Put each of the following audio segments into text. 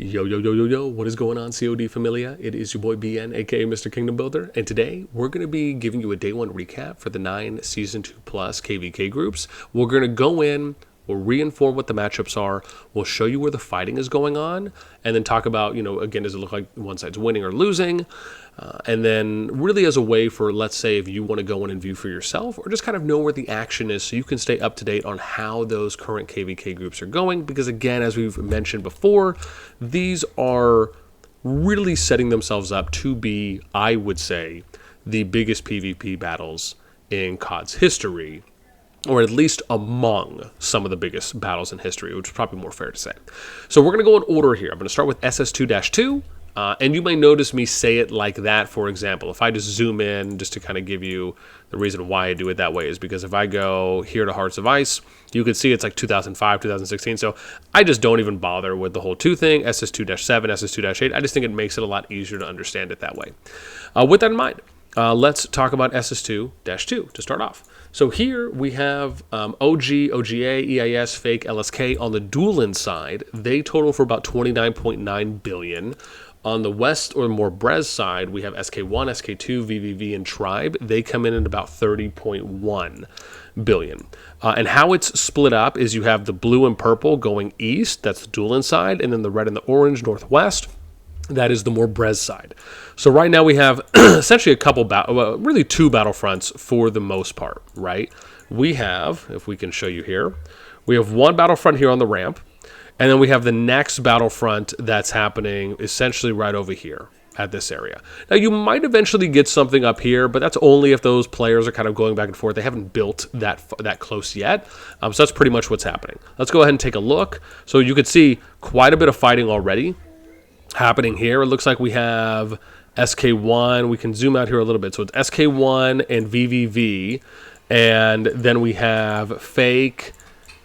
Yo, yo, yo, yo, yo, what is going on, CoD Familia? It is your boy BN, aka Mr. Kingdom Builder, and today we're going to be giving you a day one recap for the 9 Season 2 Plus KvK groups. We're going to go in, we'll reinform what the matchups are, we'll show you where the fighting is going on, and then talk about, again, does it look like one side's winning or losing? And then really as a way for, let's say, if you want to go in and view for yourself or just kind of know where the action is so you can stay up to date on how those current KvK groups are going. Because again, as we've mentioned before, these are really setting themselves up to be, I would say, the biggest PvP battles in COD's history, or at least among some of the biggest battles in history, which is probably more fair to say. So we're going to go in order here. I'm going to start with SS2-2. And you may notice me say it like that. For example, if I just zoom in, just to kind of give you the reason why I do it that way, is because if I go here to Hearts of Ice, you can see it's like 2005, 2016. So I just don't even bother with the whole 2 thing, SS2-7, SS2-8. I just think it makes it a lot easier to understand it that way. With that in mind, let's talk about SS2-2 to start off. So here we have OG, OGA, EIS, Fake, LSK on the Dueling side. They total for about 29.9 billion. On the West or more Brez side, we have SK1, SK2, VVV, and Tribe. They come in at about 30.1 billion. And how it's split up is you have the blue and purple going east, that's the Dueling side, and then the red and the orange northwest. That is the more Brez side. So right now we have essentially a couple, really 2 battlefronts for the most part, right? We have, if we can show you here, we have one battlefront here on the ramp, and then we have the next battlefront that's happening essentially right over here at this area. Now you might eventually get something up here, but that's only if those players are kind of going back and forth. They haven't built that close yet. So that's pretty much what's happening. Let's go ahead and take a look. So you could see quite a bit of fighting already happening here. It looks like we have SK1. We can zoom out here a little bit. So it's SK1 and VVV, and then we have Fake,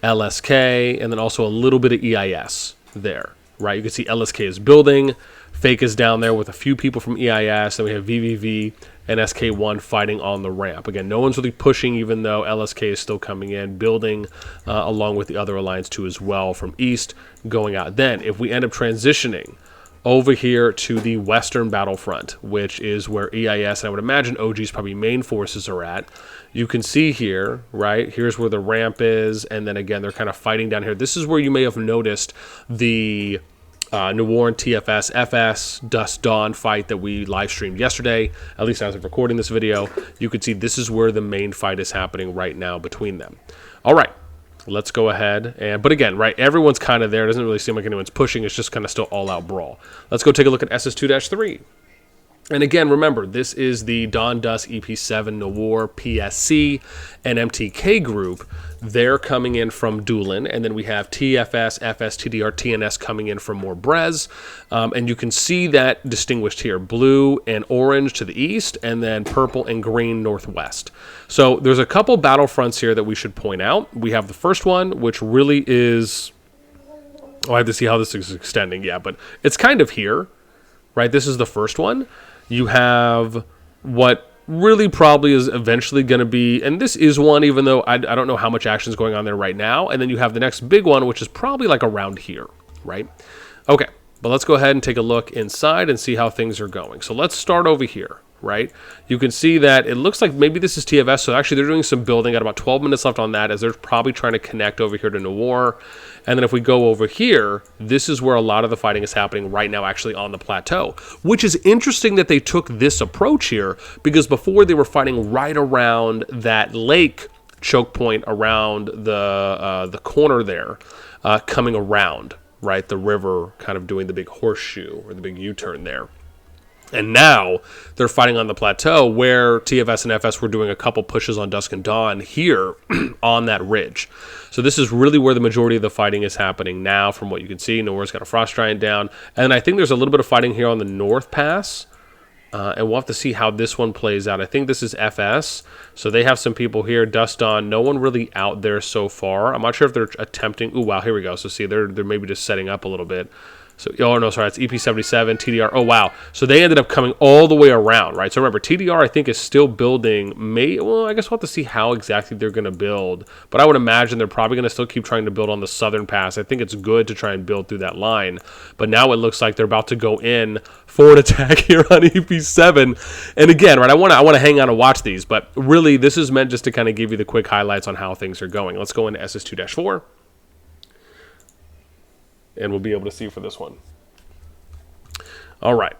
LSK, and then also a little bit of EIS there, right? You can see LSK is building, Fake is down there with a few people from EIS, and we have VVV and SK1 fighting on the ramp. Again, no one's really pushing, even though LSK is still coming in, building along with the other Alliance 2 as well from East going out. Then, if we end up transitioning over here to the Western Battlefront, which is where EIS, and I would imagine OG's probably main forces are at. You can see here, right, here's where the ramp is, and then again, they're kind of fighting down here. This is where you may have noticed the Noir and TFS, FS, Dust Dawn fight that we live streamed yesterday, at least as of recording this video. You can see this is where the main fight is happening right now between them. All right. Let's go ahead, but again, right, everyone's kind of there. It doesn't really seem like anyone's pushing. It's just kind of still all-out brawl. Let's go take a look at SS2-3. And again, remember, this is the Dawn Dusk EP7 Noir PSC and MTK group. They're coming in from Dueling, and then we have TFS, FS, TDR, TNS coming in from more Brez. And you can see that distinguished here, blue and orange to the east, and then purple and green northwest. So there's a couple battlefronts here that we should point out. We have the first one, which really is, I have to see how this is extending, yeah, but it's kind of here, right? This is the first one. You have what really probably is eventually going to be, and this is one, even though I don't know how much action is going on there right now. And then you have the next big one, which is probably like around here, right? Okay, but let's go ahead and take a look inside and see how things are going. So let's start over here, right? You can see that it looks like maybe this is TFS. So actually they're doing some building. Got about 12 minutes left on that as they're probably trying to connect over here to Noir. And then if we go over here, this is where a lot of the fighting is happening right now, actually on the plateau, which is interesting that they took this approach here, because before they were fighting right around that lake choke point around the corner there, coming around, right, the river, kind of doing the big horseshoe or the big U-turn there. And now they're fighting on the plateau where TFS and FS were doing a couple pushes on Dusk and Dawn here on that ridge. So this is really where the majority of the fighting is happening now, from what you can see. Noir's got a Frost Giant down. And I think there's a little bit of fighting here on the North Pass And we'll have to see how this one plays out. I think this is FS. So they have some people here. Dust on. No one really out there so far. I'm not sure if they're attempting. Ooh, wow, here we go. So see, they're maybe just setting up a little bit. So, oh, no, sorry, it's EP77, TDR. Oh, wow. So they ended up coming all the way around, right? So remember, TDR, I think, is still building. Well, I guess we'll have to see how exactly they're going to build. But I would imagine they're probably going to still keep trying to build on the southern pass. I think it's good to try and build through that line. But now it looks like they're about to go in for an attack here on EP7. And again, right, I want to hang on and watch these. But really, this is meant just to kind of give you the quick highlights on how things are going. Let's go into SS2-4. And we'll be able to see for this one. All right.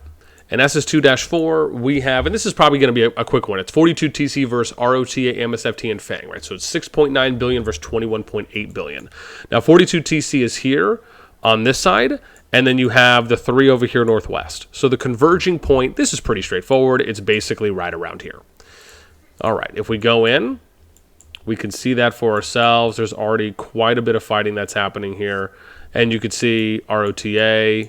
And SS2-4, we have, and this is probably going to be a quick one. It's 42 TC versus ROTA, MSFT, and FANG, right? So it's 6.9 billion versus 21.8 billion. Now, 42 TC is here on this side, and then you have the 3 over here northwest. So the converging point, this is pretty straightforward. It's basically right around here. All right. If we go in, we can see that for ourselves. There's already quite a bit of fighting that's happening here. And you could see ROTA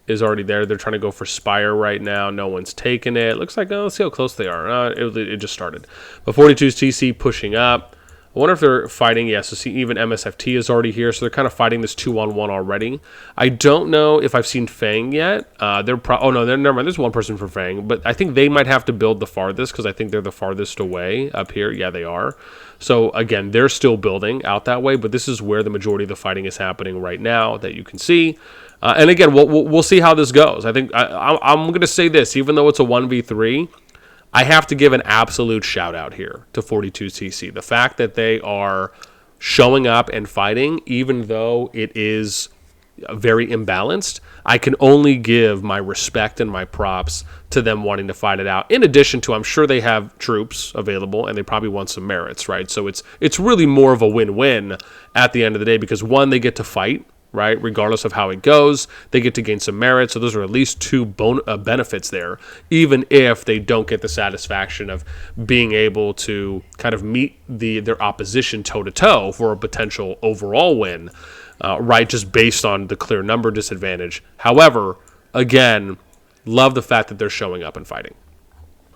is already there. They're trying to go for Spire right now. No one's taken it. Looks like, let's see how close they are. It just started. But 42's TC pushing up. I wonder if they're fighting. Yeah, so see, even MSFT is already here. So they're kind of fighting this 2-on-1 already. I don't know if I've seen FANG yet. Oh, no, never mind. There's one person for FANG. But I think they might have to build the farthest because I think they're the farthest away up here. Yeah, they are. So, again, they're still building out that way. But this is where the majority of the fighting is happening right now that you can see. And, again, we'll see how this goes. I think I'm going to say this. Even though it's a 1v3, I have to give an absolute shout out here to 42 TC. The fact that they are showing up and fighting, even though it is very imbalanced, I can only give my respect and my props to them wanting to fight it out. In addition to, I'm sure they have troops available and they probably want some merits, right? So it's really more of a win-win at the end of the day because one, they get to fight, right? Regardless of how it goes, they get to gain some merit. So those are at least two benefits there, even if they don't get the satisfaction of being able to kind of meet their opposition toe-to-toe for a potential overall win, right? Just based on the clear number disadvantage. However, again, love the fact that they're showing up and fighting.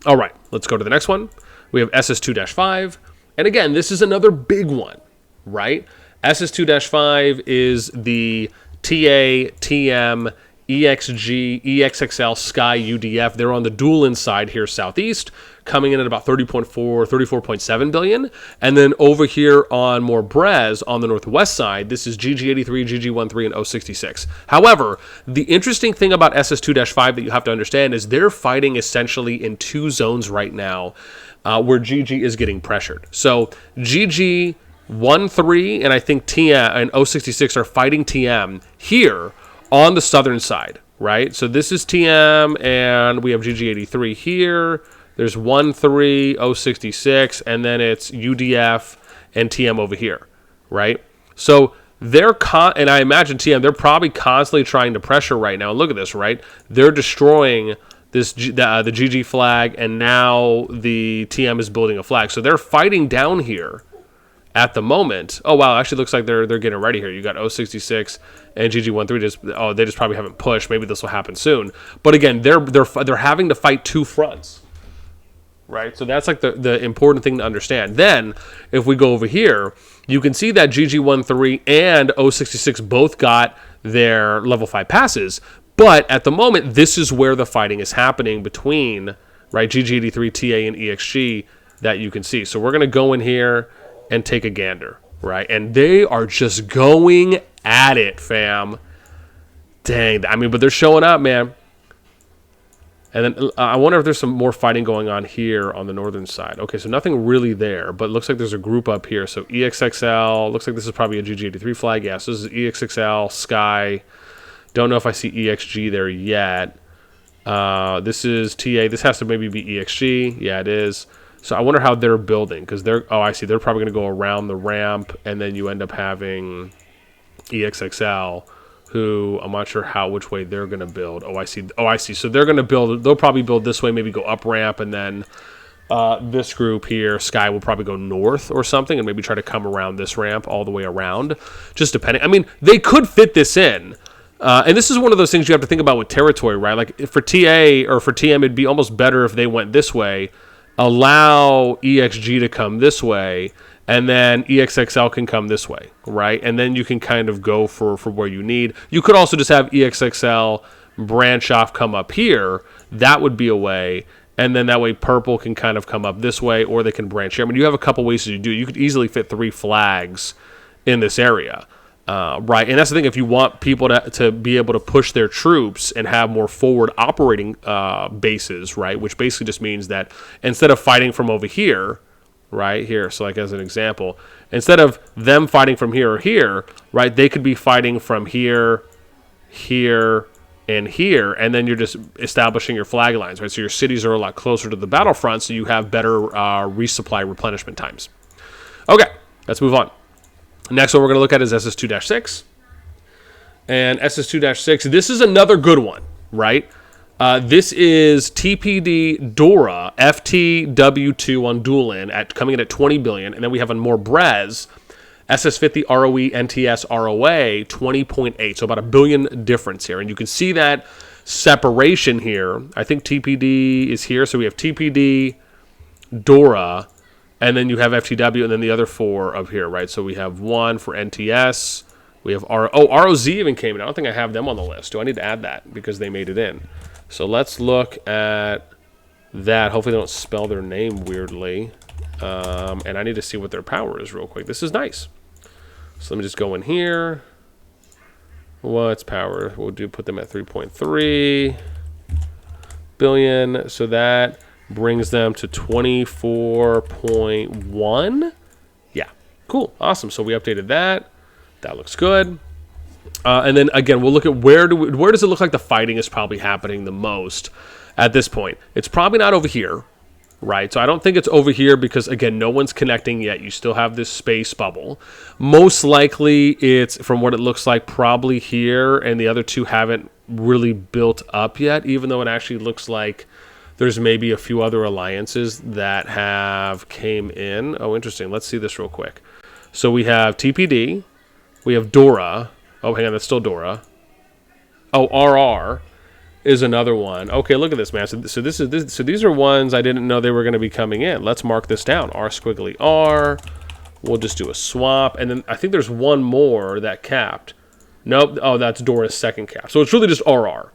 All right, let's go to the next one. We have SS2-5. And again, this is another big one, right? SS2-5 is the TA, TM, EXG, EXXL, Sky, UDF. They're on the dual side here southeast, coming in at about 34.7 billion. And then over here on more Brez on the northwest side, this is GG83, GG13, and 066. However, the interesting thing about SS2-5 that you have to understand is they're fighting essentially in two zones right now where GG is getting pressured. So GG 1-3 and I think TM and 066 are fighting TM here on the southern side, right? So this is TM and we have GG83 here. There's 1-3, 066, and then it's UDF and TM over here, right? So and I imagine TM, they're probably constantly trying to pressure right now. Look at this, right? They're destroying the GG flag, and now the TM is building a flag. So they're fighting down here at the moment. Oh, wow, actually looks like they're getting ready here. You got 066 and GG13 they just probably haven't pushed. Maybe this will happen soon. But again, they're having to fight two fronts, right? So that's like the important thing to understand. Then, if we go over here, you can see that GG13 and 066 both got their level 5 passes. But at the moment, this is where the fighting is happening between, right, GG83, TA, and EXG that you can see. So we're going to go in here and take a gander, right? And they are just going at it, fam. Dang. I mean, but they're showing up, man. And then I wonder if there's some more fighting going on here on the northern side. Okay, so nothing really there, but it looks like there's a group up here. So EXXL, looks like this is probably a GG83 flag. Yeah, so this is EXXL, Sky. Don't know if I see EXG there yet. This is TA. This has to maybe be EXG. Yeah, it is. So I wonder how they're building, because I see. They're probably going to go around the ramp, and then you end up having EXXL, who I'm not sure which way they're going to build. I see. So they're going to build. They'll probably build this way, maybe go up ramp, and then this group here, Sky, will probably go north or something, and maybe try to come around this ramp all the way around, just depending. I mean, they could fit this in. And this is one of those things you have to think about with territory, right? Like for TA or for TM, it'd be almost better if they went this way, allow EXG to come this way, and then EXXL can come this way, right? And then you can kind of go for where you need. You could also just have EXXL branch off, come up here. That would be a way. And then that way purple can kind of come up this way, or they can branch here. I mean, you have a couple ways to do it. You could easily fit 3 flags in this area, right? And that's the thing. If you want people to be able to push their troops and have more forward operating bases, right? Which basically just means that instead of fighting from over here, right here, so like as an example, instead of them fighting from here or here, right, they could be fighting from here, here, and here, and then you're just establishing your flag lines, right? So your cities are a lot closer to the battlefront, so you have better resupply replenishment times. Okay, let's move on. Next one we're going to look at is SS2-6. And SS2-6, this is another good one, right? This is TPD Dora FTW2 on Doolin coming in at 20 billion, and then we have on more Brez SS50 ROE NTS ROA 20.8, so about $1 billion difference here, and you can see that separation here. I think TPD is here, so we have TPD Dora, and then you have FTW, and then the other 4 up here, right? So we have 1 for NTS. We have ROZ even came in. I don't think I have them on the list. Do I need to add that because they made it in? So let's look at that. Hopefully they don't spell their name weirdly. And I need to see what their power is real quick. This is nice. So let me just go in here. What's power? We'll put them at 3.3 billion. So that brings them to 24.1. Yeah, cool, awesome. So we updated that. That looks good. And then again, we'll look at where does it look like the fighting is probably happening the most at this point. It's probably not over here, right? So I don't think it's over here because, again, no one's connecting yet. You still have this space bubble. Most likely it's, from what it looks like, probably here, and the other 2 haven't really built up yet, even though it actually looks like there's maybe a few other alliances that have came in. Oh, interesting. Let's see this real quick. So we have TPD. We have Dora. Oh, hang on, that's still Dora. Oh, RR is another one. Okay, look at this, man. So these are ones I didn't know they were going to be coming in. Let's mark this down. R squiggly R. We'll just do a swap, and then I think there's one more that capped. Nope. Oh, that's Dora's second cap. So it's really just RR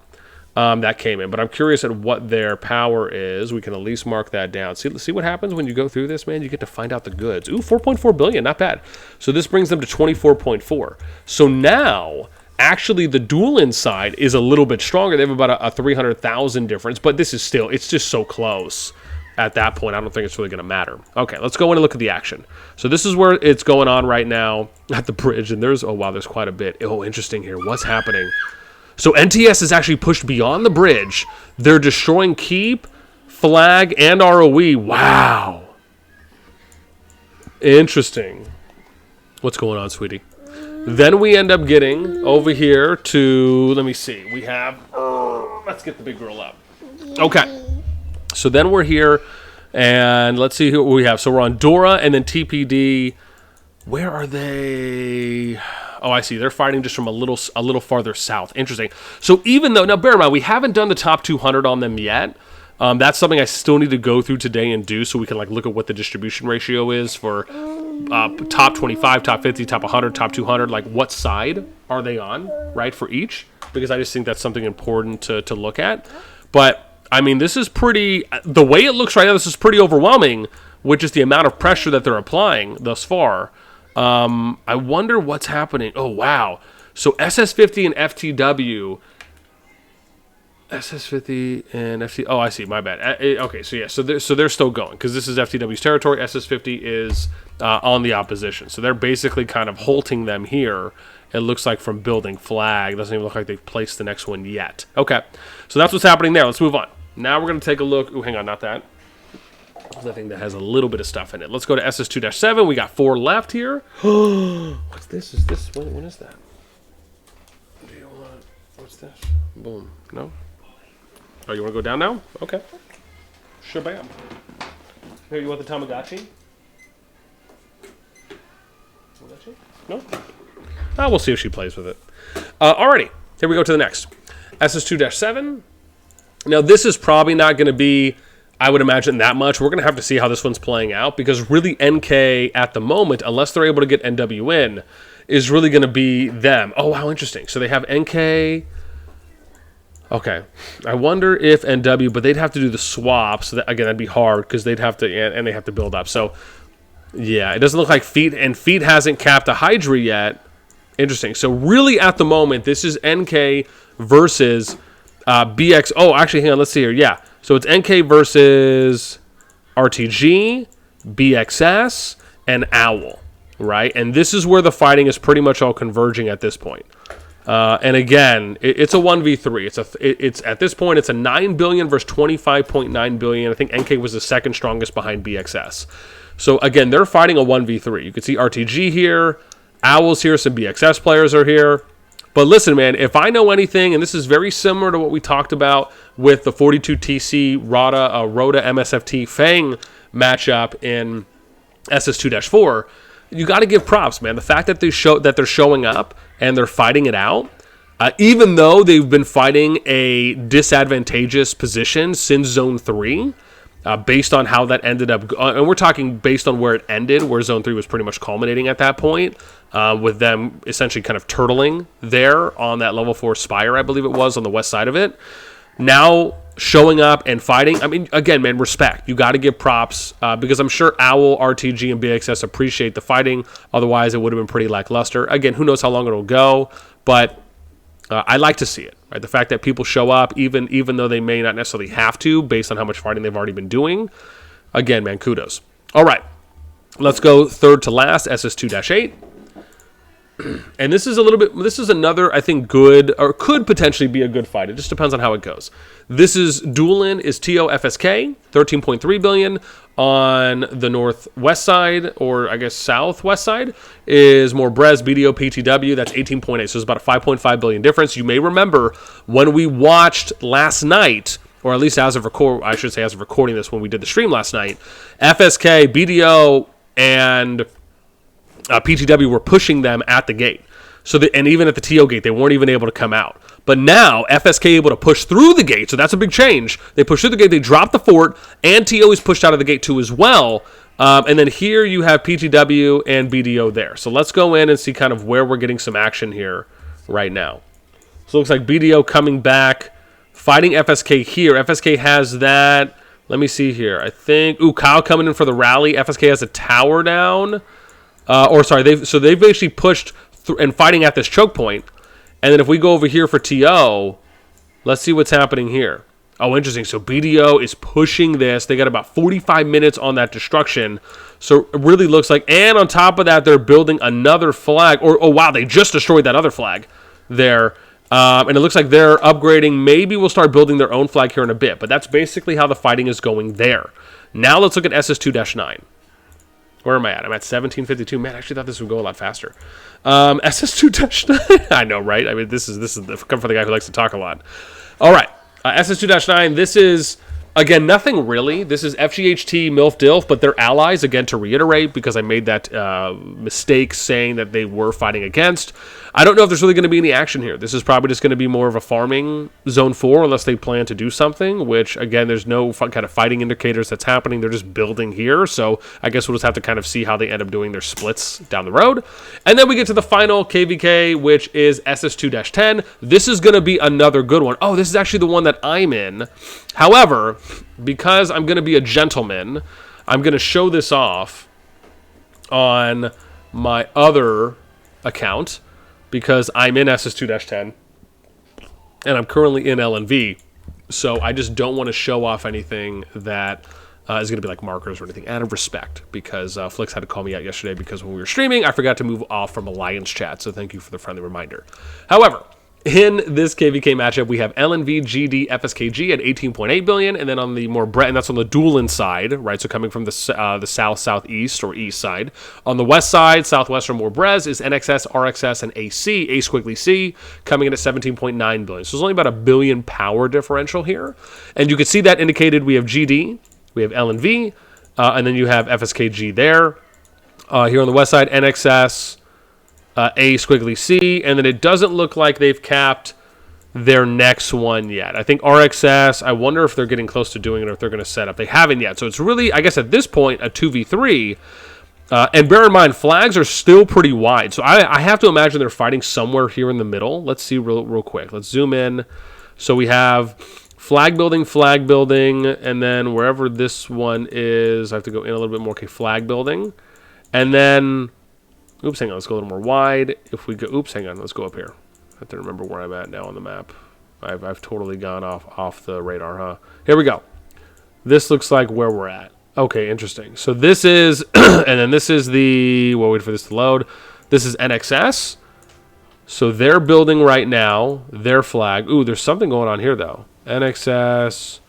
that came in. But I'm curious at what their power is. We can at least mark that down. See what happens when you go through this, man. You get to find out the goods. Ooh, 4.4 billion, not bad. So this brings them to 24.4. So now, actually, the Doolin side is a little bit stronger. They have about a 300,000 difference, but this is still, it's just so close. At that point, I don't think it's really going to matter. Okay, let's go in and look at the action. So this is where it's going on right now at the bridge, and there's, oh wow, there's quite a bit. Oh, interesting here. What's happening? So NTS is actually pushed beyond the bridge. They're destroying Keep, Flag, and ROE. Wow. Interesting. What's going on, sweetie? Then we end up getting over here to, let me see. We have, let's get the big girl up. Okay. So then we're here, and let's see who we have. So we're on Dora and then TPD. Where are they? Oh, I see. They're fighting just from a little farther south. Interesting. So even though, now bear in mind, we haven't done the top 200 on them yet. That's something I still need to go through today and do so we can like look at what the distribution ratio is for top 25, top 50, top 100, top 200. Like what side are they on, right, for each? Because I just think that's something important to look at. But I mean, this is pretty, the way it looks right now, this is pretty overwhelming, which is the amount of pressure that they're applying thus far. I wonder what's happening. Oh, wow. So SS50 and FTW. SS50 and FT. Oh, I see. My bad. Okay, so yeah, so they're still going because this is FTW's territory. SS50 is on the opposition. So they're basically kind of halting them here. It looks like from building flag. It doesn't even look like they've placed the next one yet. Okay, so that's what's happening there. Let's move on. Now we're going to take a look. Oh, hang on, not that. I think that has a little bit of stuff in it. Let's go to SS2-7. We got 4 left here. What's this? Is this when is that? Do you want? What's this? Boom. No. Oh, you want to go down now? Okay. Sure, bam. Here, you want the Tamagotchi? Tamagotchi? No. We'll see if she plays with it. Alrighty. Here we go to the next. SS2-7. Now, this is probably not going to be, I would imagine, that much. We're going to have to see how this one's playing out, because really NK at the moment, unless they're able to get NW in, is really going to be them. Oh, how interesting. So they have NK. Okay. I wonder if NW, but they'd have to do the swap. So that, again, that'd be hard, because they'd have to, and they have to build up. So, yeah, it doesn't look like Feet, and Feet hasn't capped a Hydra yet. Interesting. So really at the moment, this is NK versus BX. Oh, actually, hang on. Let's see here. Yeah. So it's NK versus RTG, BXS, and Owl, right? And this is where the fighting is pretty much all converging at this point. And again, it's a 1v3. It's at this point, it's a 9 billion versus 25.9 billion. I think NK was the second strongest behind BXS. So again, they're fighting a 1v3. You can see RTG here, Owl's here, some BXS players are here. But listen, man, if I know anything, and this is very similar to what we talked about with the 42TC Rhoda MSFT Fang matchup in SS2-4, you got to give props, man. The fact that they're showing up and they're fighting it out, even though they've been fighting a disadvantageous position since Zone 3, based on how that ended up, and we're talking based on where it ended, where Zone 3 was pretty much culminating at that point, with them essentially kind of turtling there on that level 4 Spire, I believe it was, on the west side of it. Now showing up and fighting, I mean, again, man, respect. You got to give props, because I'm sure Owl, RTG, and BXS appreciate the fighting. Otherwise, it would have been pretty lackluster. Again, who knows how long it'll go, but I like to see it. Right? The fact that people show up, even though they may not necessarily have to, based on how much fighting they've already been doing. Again, man, kudos. All right, let's go third to last, SS2-8. And this is another, I think, good, or could potentially be a good fight. It just depends on how it goes. This is Duelin is TO FSK, 13.3 billion. On the northwest side, or I guess southwest side, is more Brez, BDO, PTW. That's 18.8. So it's about a 5.5 billion difference. You may remember when we watched last night, or at least as of recording this when we did the stream last night, FSK, BDO, and PTW were pushing them at the gate. And even at the TO gate, they weren't even able to come out. But now, FSK able to push through the gate, so that's a big change. They push through the gate, they drop the fort, and TO is pushed out of the gate too as well. And then here you have PTW and BDO there. So let's go in and see kind of where we're getting some action here right now. So it looks like BDO coming back, fighting FSK here. FSK has that. Let me see here. I think, Kyle coming in for the rally. FSK has a tower down. They've basically pushed through and fighting at this choke point. And then if we go over here for TO, let's see what's happening here. Oh, interesting. So BDO is pushing this. They got about 45 minutes on that destruction. So it really looks like, and on top of that, they're building another flag. Oh, wow, they just destroyed that other flag there. And it looks like they're upgrading. Maybe we'll start building their own flag here in a bit. But that's basically how the fighting is going there. Now let's look at SS2-9. Where am I at? I'm at 1752. Man, I actually thought this would go a lot faster. SS2-9. I know, right? I mean, this is come from the guy who likes to talk a lot. All right. SS2-9. This is, again, nothing really. This is FGHT, MILF, DILF, but they're allies, again, to reiterate, because I made that mistake saying that they were fighting against. I don't know if there's really going to be any action here. This is probably just going to be more of a farming Zone 4, unless they plan to do something, which, again, there's no kind of fighting indicators that's happening. They're just building here, so I guess we'll just have to kind of see how they end up doing their splits down the road. And then we get to the final KvK, which is SS2-10. This is going to be another good one. Oh, this is actually the one that I'm in. However, because I'm going to be a gentleman, I'm going to show this off on my other account, because I'm in SS2-10, and I'm currently in LNV, so I just don't want to show off anything that is going to be like markers or anything, out of respect, because Flix had to call me out yesterday because when we were streaming, I forgot to move off from Alliance chat, so thank you for the friendly reminder. However, in this KvK matchup, we have LNV, GD, FSKG at 18.8 billion, and then on the more and that's on the Duelin side, right? So coming from the south, southeast, or east side. On the west side, southwest or more Brez, is NXS, RXS, and AC, A squiggly C, coming in at 17.9 billion. So there's only about a billion power differential here, and you can see that indicated. We have GD, we have LNV, and then you have FSKG there. Here on the west side, NXS. A squiggly C, and then it doesn't look like they've capped their next one yet. I think RXS, I wonder if they're getting close to doing it or if they're going to set up. They haven't yet. So it's really, I guess at this point, a 2v3. And bear in mind, flags are still pretty wide. So I have to imagine they're fighting somewhere here in the middle. Let's see real quick. Let's zoom in. So we have flag building, and then wherever this one is, I have to go in a little bit more. Okay, flag building. And then, oops, hang on, let's go a little more wide. If we go, oops, hang on, let's go up here. I have to remember where I'm at now on the map. I've totally gone off the radar, huh? Here we go. This looks like where we're at. Okay, interesting. So this is, and then this is the, we'll wait for this to load. This is NXS. So they're building right now, their flag. Ooh, there's something going on here, though. NXS,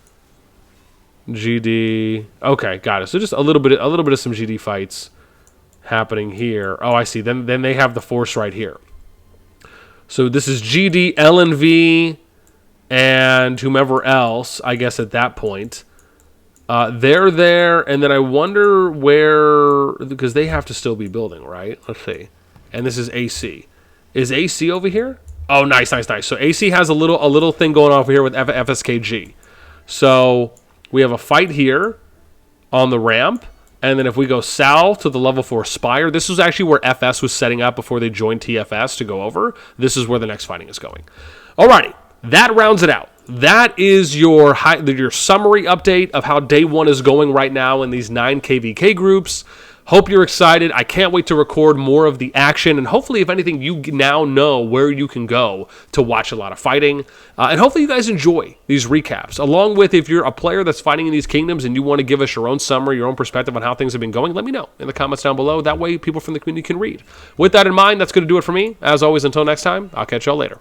GD. Okay, got it. So just a little bit of some GD fights happening here. Oh, I see. Then they have the force right here. So this is GD, LNV, and whomever else, I guess, at that point. They're there, and then I wonder where, because they have to still be building, right? Let's see. And this is AC. Is AC over here? Oh, nice. So AC has a little thing going on over here with FSKG. So we have a fight here on the ramp, and then if we go south to the level 4 Spire, this was actually where FS was setting up before they joined TFS to go over. This is where the next fighting is going. Alrighty, that rounds it out. That is your summary update of how day 1 is going right now in these 9 KvK groups. Hope you're excited. I can't wait to record more of the action, and hopefully, if anything, you now know where you can go to watch a lot of fighting. And hopefully you guys enjoy these recaps. Along with, if you're a player that's fighting in these kingdoms and you want to give us your own summary, your own perspective on how things have been going, let me know in the comments down below. That way people from the community can read. With that in mind, that's going to do it for me. As always, until next time, I'll catch y'all later.